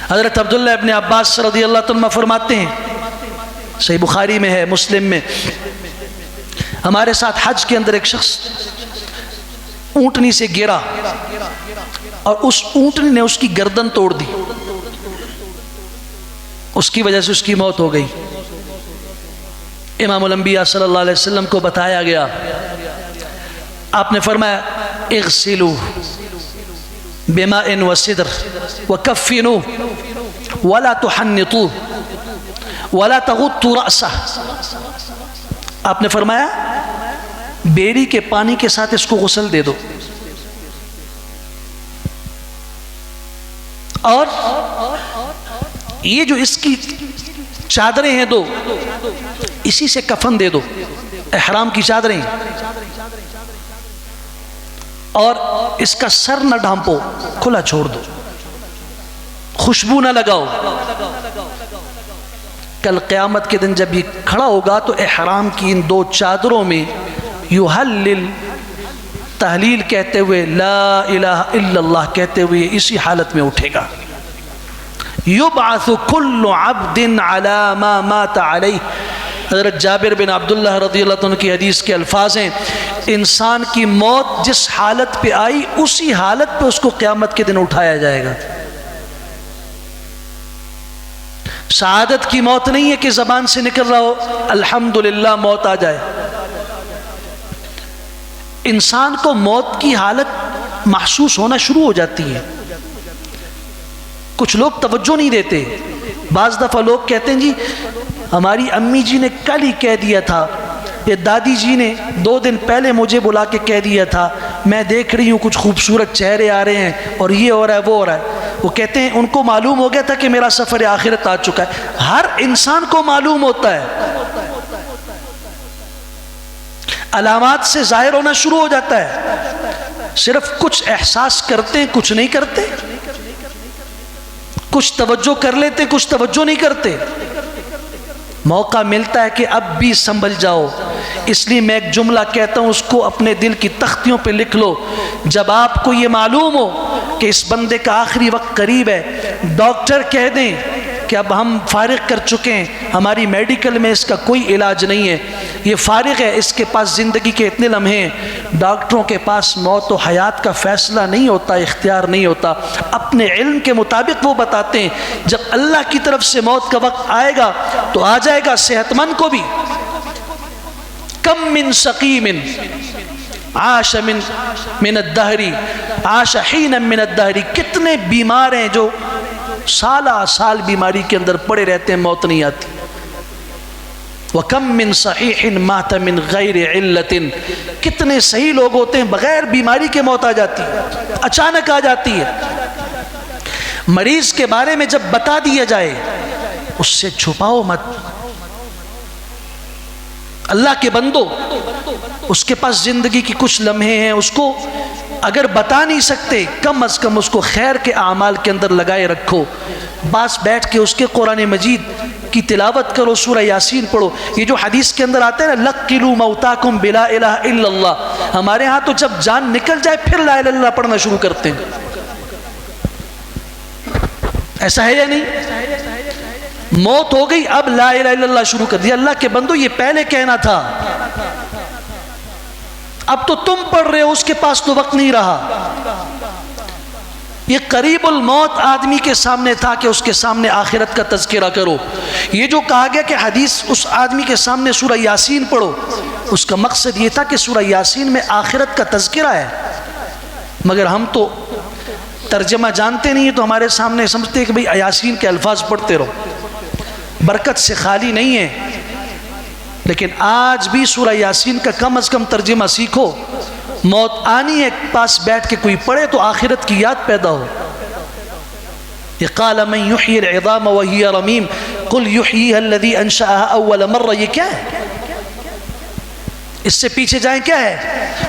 حضرت عبداللہ ابن عباس رضی اللہ عنہ فرماتے ہیں، صحیح بخاری میں ہے، مسلم میں، ہمارے ساتھ حج کے اندر ایک شخص اونٹنی سے گرا اور اس اونٹنی نے اس کی گردن توڑ دی، اس کی وجہ سے اس کی موت ہو گئی۔ امام الانبیاء صلی اللہ علیہ وسلم کو بتایا گیا، آپ نے فرمایا اغسلوا بماء وسدر وکفنوا ولا تحنطوا ولا تغطوا رأسه۔ آپ نے فرمایا بیری کے پانی کے ساتھ اس کو غسل دے دو، اور یہ جو اس کی چادریں ہیں دو، اسی سے کفن دے دو، احرام کی چادریں، اور اس کا سر نہ ڈھانپو، کھلا چھوڑ دو، خوشبو نہ لگاؤ۔ کل قیامت کے دن جب یہ کھڑا ہوگا تو احرام کی ان دو چادروں میں یحلل، تحلیل کہتے ہوئے، لا الہ الا اللہ کہتے ہوئے اسی حالت میں اٹھے گا۔ یبعث کل عبد علی ما مات علیہ، حضرت جابر بن عبداللہ رضی اللہ عنہ کی حدیث کے الفاظ ہیں، انسان کی موت جس حالت پہ آئی اسی حالت پہ اس کو قیامت کے دن اٹھایا جائے گا۔ سعادت کی موت نہیں ہے کہ زبان سے نکل رہا ہو الحمدللہ موت آ جائے۔ انسان کو موت کی حالت محسوس ہونا شروع ہو جاتی ہے، کچھ لوگ توجہ نہیں دیتے۔ بعض دفعہ لوگ کہتے ہیں جی ہماری امی جی نے کل ہی کہہ دیا تھا، یا دادی جی نے 2 دن پہلے مجھے بلا کے کہہ دیا تھا، میں دیکھ رہی ہوں کچھ خوبصورت چہرے آ رہے ہیں اور یہ ہو رہا ہے وہ ہو رہا ہے۔ وہ کہتے ہیں ان کو معلوم ہو گیا تھا کہ میرا سفر آخرت آ چکا ہے۔ ہر انسان کو معلوم ہوتا ہے، علامات سے ظاہر ہونا شروع ہو جاتا ہے، صرف کچھ احساس کرتے ہیں کچھ نہیں کرتے، کچھ توجہ کر لیتے کچھ توجہ نہیں کرتے۔ موقع ملتا ہے کہ اب بھی سنبھل جاؤ، اس لیے میں ایک جملہ کہتا ہوں، اس کو اپنے دل کی تختیوں پہ لکھ لو۔ جب آپ کو یہ معلوم ہو کہ اس بندے کا آخری وقت قریب ہے، ڈاکٹر کہہ دیں کہ اب ہم فارغ کر چکے ہیں، ہماری میڈیکل میں اس کا کوئی علاج نہیں ہے، یہ فارغ ہے، اس کے پاس زندگی کے اتنے لمحے ہیں۔ ڈاکٹروں کے پاس موت و حیات کا فیصلہ نہیں ہوتا، اختیار نہیں ہوتا، اپنے علم کے مطابق وہ بتاتے ہیں۔ جب اللہ کی طرف سے موت کا وقت آئے گا تو آ جائے گا صحت مند کو بھی۔ کم من سقیم عاش من الدہر عاش حینا من الدہر، کتنے بیمار ہیں جو سالہ سال بیماری کے اندر پڑے رہتے ہیں، موت نہیں آتی۔ وَكَم مِّن صَحِيحٍ مَاتَ مِن غَيْرِ عِلَّةٍ، کتنے صحیح لوگ ہوتے ہیں بغیر بیماری کے موت آ جاتی ہے، اچانک آ جاتی ہے۔ مریض کے بارے میں جب بتا دیا جائے اس سے چھپاؤ مت۔ اللہ کے بندو، اس کے پاس زندگی کی کچھ لمحے ہیں، اس کو اگر بتا نہیں سکتے کم از کم اس کو خیر کے اعمال کے اندر لگائے رکھو۔ پاس بیٹھ کے اس کے قرآن مجید کی تلاوت کرو، سورہ یاسین پڑھو۔ یہ جو حدیث کے اندر آتا ہے نا، لَقِّلُوا مَوْتَاكُمْ بِلَا إِلَهَ إِلَّا اللَّهِ، ہمارے ہاں تو جب جان نکل جائے پھر لا الہ الا اللہ پڑھنا شروع کرتے ہیں۔ ایسا ہے یا نہیں؟ موت ہو گئی اب لا الہ الا اللہ شروع کر دیا۔ اللہ کے بندو یہ پہلے کہنا تھا، اب تو تم پڑھ رہے ہو، اس کے پاس تو وقت نہیں رہا۔ یہ قریب الموت آدمی کے سامنے تھا کہ اس کے سامنے آخرت کا تذکرہ کرو۔ یہ جو کہا گیا کہ حدیث اس آدمی کے سامنے سورہ یاسین پڑھو، اس کا مقصد یہ تھا کہ سورہ یاسین میں آخرت کا تذکرہ ہے، مگر ہم تو ترجمہ جانتے نہیں ہیں تو ہمارے سامنے سمجھتے ہیں کہ بھئی یاسین کے الفاظ پڑھتے رہو، برکت سے خالی نہیں ہے۔ لیکن آج بھی سورہ یاسین کا کم از کم ترجمہ سیکھو، موت آنی ہے، پاس بیٹھ کے کوئی پڑھے تو آخرت کی یاد پیدا ہو۔ یہ قال من یحیی العظام وہی رمیم قل یحییها الذی انشأها اول مرہ، یہ کیا ہے؟ اس سے پیچھے جائیں کیا ہے؟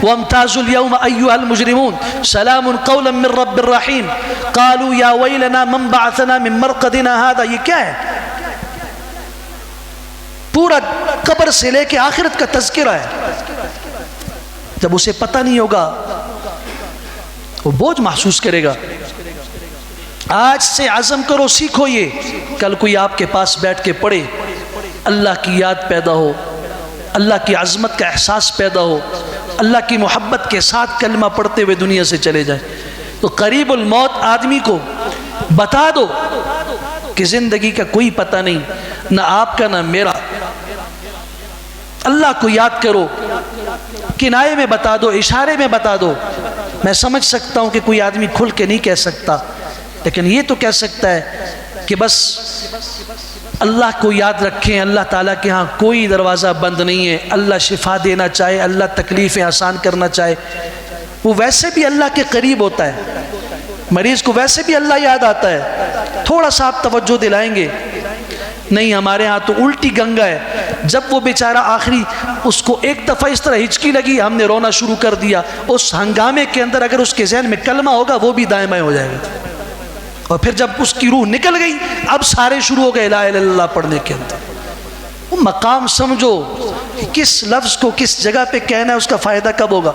وَامْتَازُوا الْيَوْمَ أَيُّهَا الْمُجْرِمُونَ سَلَامٌ قَوْلًا مِّن رَّبٍّ الرَّحِيمٍ قَالُوا يَا وَيْلَنَا مَنْ بَعَثَنَا مِن مَّرْقَدِنَا هَذَا، یہ کیا ہے؟ پورا قبر سے لے کے آخرت کا تذکرہ ہے۔ جب اسے پتہ نہیں ہوگا وہ بوجھ محسوس کرے گا۔ آج سے عزم کرو، سیکھو یہ، کل کوئی آپ کے پاس بیٹھ کے پڑھے، اللہ کی یاد پیدا ہو، اللہ کی عظمت کا احساس پیدا ہو، اللہ کی محبت کے ساتھ کلمہ پڑھتے ہوئے دنیا سے چلے جائیں۔ تو قریب الموت آدمی کو بتا دو کہ زندگی کا کوئی پتہ نہیں، نہ آپ کا نہ میرا، اللہ کو یاد کرو، کنائے میں بتا دو، اشارے میں بتا دو۔ میں سمجھ سکتا ہوں کہ کوئی آدمی کھل کے نہیں کہہ سکتا، لیکن یہ تو کہہ سکتا ہے کہ بس اللہ کو یاد رکھیں، اللہ تعالیٰ کے ہاں کوئی دروازہ بند نہیں ہے، اللہ شفا دینا چاہے، اللہ تکلیفیں آسان کرنا چاہے، وہ ویسے بھی اللہ کے قریب ہوتا ہے، مریض کو ویسے بھی اللہ یاد آتا ہے، تھوڑا سا آپ توجہ دلائیں گے۔ نہیں، ہمارے ہاں تو الٹی گنگا ہے، جب وہ بیچارہ آخری اس کو ایک دفعہ اس طرح ہچکی لگی، ہم نے رونا شروع کر دیا، اس ہنگامے کے اندر اگر اس کے ذہن میں کلمہ ہوگا وہ بھی دائیں بائیں ہو جائے گا، اور پھر جب اس کی روح نکل گئی اب سارے شروع ہو گئے لا الہ الا اللہ پڑھنے کے اندر۔ وہ مقام سمجھو، کس لفظ کو کس جگہ پہ کہنا ہے، اس کا فائدہ کب ہوگا۔